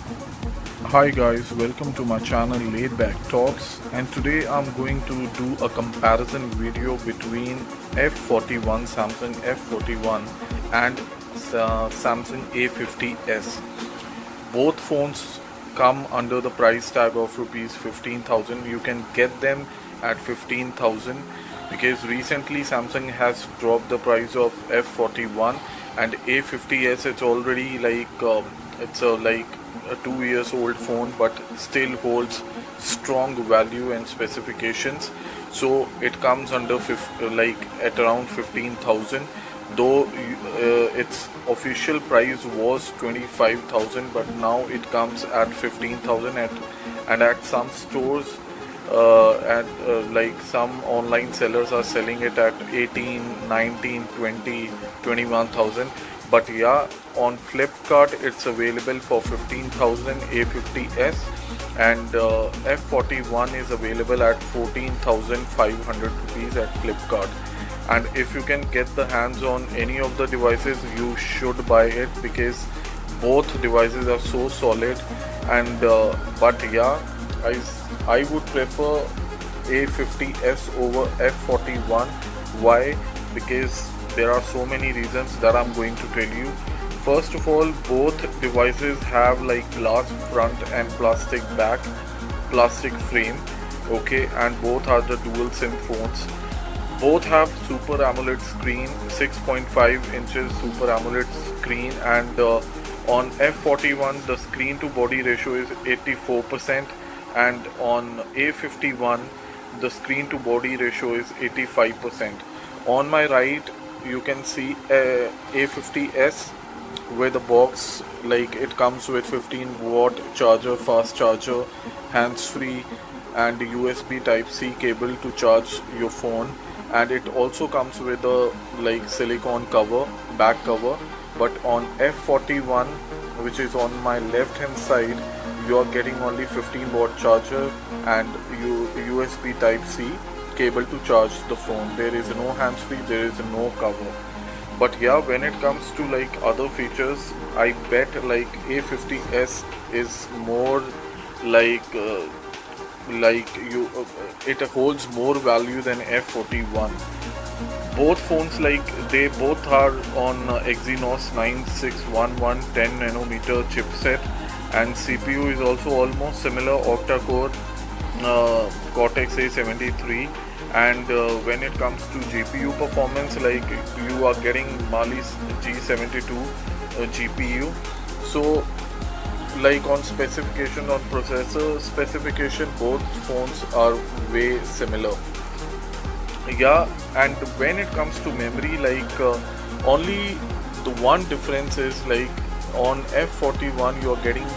Hi guys, welcome to my channel Laid Back Talks, and today I'm going to do a comparison video between F41 Samsung F41 and Samsung A50s. Both phones come under the price tag of rupees 15,000. You can get them at 15,000 because recently Samsung has dropped the price of F41 and A50s. It's already it's a 2 years old phone, but still holds strong value and specifications. So it comes under at around 15,000, though its official price was 25,000, but now it comes at 15,000 and at some stores at like some online sellers are selling it at 18, 19, 20, 21,000. But yeah, on Flipkart it's available for 15,000 A50s, and F41 is available at 14,500 rupees at Flipkart. And if you can get the hands on any of the devices, you should buy it because both devices are so solid. And but yeah, I would prefer A50s over F41. Why? Because there are so many reasons that I'm going to tell you. First of all, both devices have like glass front and plastic back, plastic frame, okay, and both are the dual SIM phones. Both have Super AMOLED screen, 6.5 inches Super AMOLED screen, and on F41 the screen to body ratio is 84%, and on A51 the screen to body ratio is 85%. On my right you can see A50s with a box, like it comes with 15-watt charger, fast charger, hands-free, and USB Type-C cable to charge your phone. And it also comes with a like silicone cover, back cover. But on F41, which is on my left hand side, you are getting only 15-watt charger and USB Type-C cable to charge the phone. There is no hands-free, there is no cover. But yeah, when it comes to like other features, I bet like A50s is more like it holds more value than F41. Both phones, like they both are on Exynos 9611 10 nanometer chipset, and CPU is also almost similar, octa-core Cortex A73. And when it comes to GPU performance, like you are getting Mali's G72 GPU. So like on specification, on processor specification, both phones are way similar. Yeah, and when it comes to memory, like only the one difference is like on F41 you are getting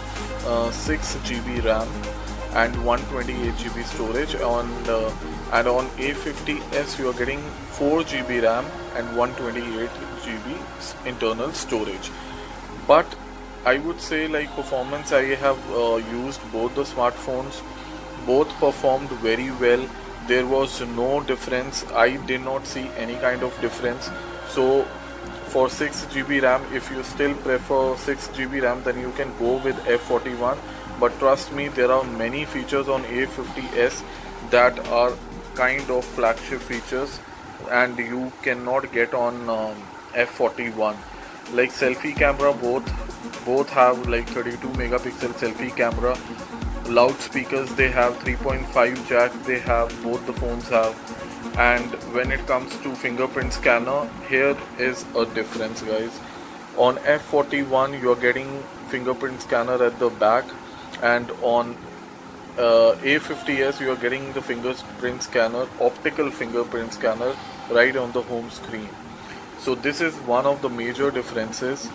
6 GB RAM and 128 GB storage. And on A50s you are getting 4 GB RAM and 128 GB internal storage. But I would say like performance, I have used both the smartphones. Both performed very well. There was no difference. I did not see any kind of difference. So for 6 GB RAM, if you still prefer 6 GB RAM, then you can go with F41. But trust me, there are many features on A50s that are kind of flagship features and you cannot get on F41. Like selfie camera, both have like 32 megapixel selfie camera. Loudspeakers, they have 3.5 jack, they have, both the phones have. And when it comes to fingerprint scanner, here is a difference, guys. On F41 you are getting fingerprint scanner at the back, and on A50s you are getting the fingerprint scanner, optical fingerprint scanner, right on the home screen. So this is one of the major differences.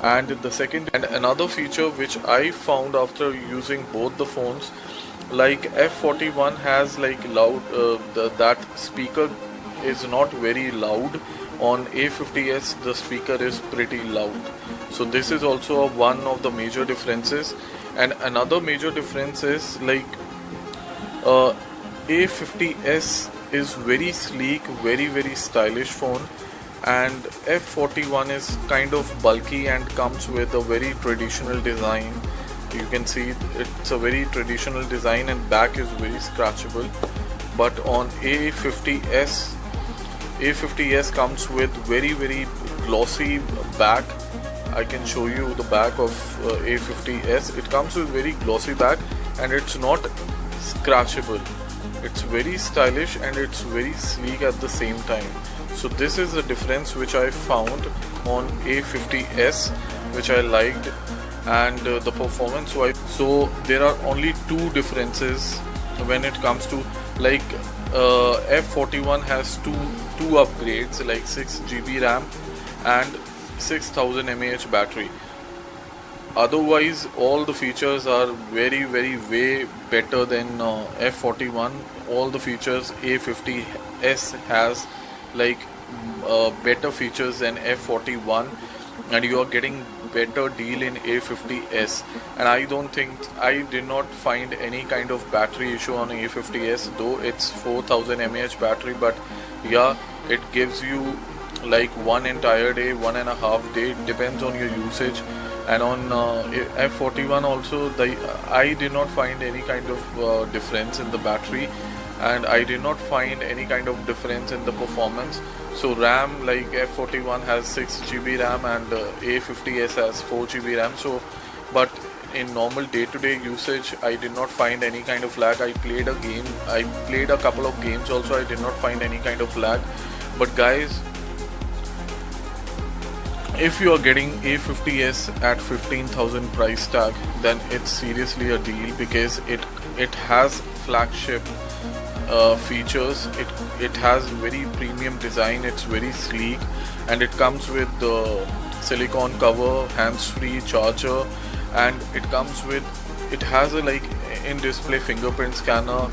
And the second and another feature which I found after using both the phones, like F41 has like loud that speaker is not very loud. On A50s the speaker is pretty loud. So this is also one of the major differences. And another major difference is like A50s is very sleek, very stylish phone, and F41 is kind of bulky and comes with a very traditional design. You can see it's a very traditional design and back is very scratchable. But on A50s comes with very glossy back. I can show you the back of A50s. It comes with very glossy back and it's not scratchable. It's very stylish and it's very sleek at the same time. So this is the difference which I found on A50s, which I liked, and the performance wise. So there are only two differences when it comes to, like, F41 has two upgrades, like 6 GB RAM and 6000 mAh battery. Otherwise all the features are very way better than F41. All the features A50s has, like, better features than F41, and you are getting better deal in A50s. And I did not find any kind of battery issue on A50s, though it's 4000 mAh battery, but yeah, it gives you like one entire day, 1.5 day, depends on your usage. And on F41 also, I did not find any kind of difference in the battery, and I did not find any kind of difference in the performance. So RAM, like F41 has 6 GB RAM and A50s has 4 GB RAM. So, but in normal day-to-day usage, I did not find any kind of lag. I played a couple of games also, I did not find any kind of lag. But guys, if you are getting A50s at 15,000 price tag, then it's seriously a deal, because it has flagship features. It has very premium design. It's very sleek, and it comes with the silicone cover, hands-free charger, and it has a, like, in-display fingerprint scanner,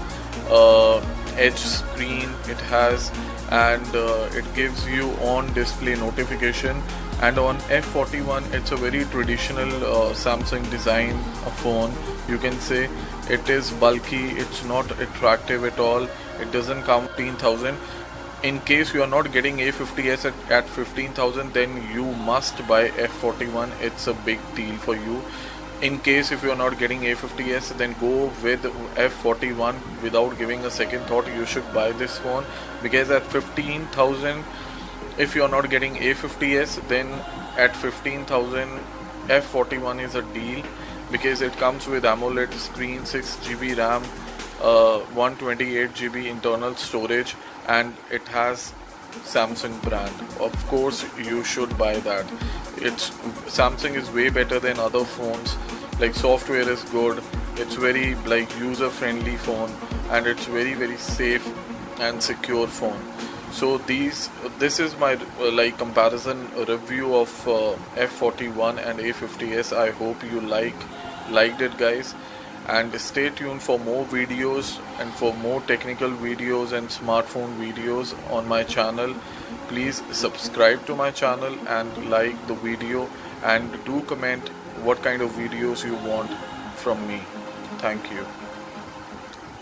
edge screen it has, and it gives you on-display notification. And on F41, it's a very traditional Samsung design phone. You can say it is bulky, it's not attractive at all. It doesn't come 15,000. In case you are not getting A50s at 15,000, then you must buy F41. It's a big deal for you. In case if you are not getting A50s, then go with F41 without giving a second thought. You should buy this phone, because at 15,000, if you are not getting A50s, then at 15,000 F41 is a deal, because it comes with AMOLED screen, 6 GB RAM, 128 GB internal storage, and it has Samsung brand. Of course you should buy that. Samsung is way better than other phones. Like, software is good, it's very, like, user friendly phone, and it's very safe and secure phone. So this is my like comparison review of F41 and A50s. I hope you liked it, guys, and stay tuned for more videos and for more technical videos and smartphone videos on my channel. Please subscribe to my channel and like the video, and do comment what kind of videos you want from me. Thank you.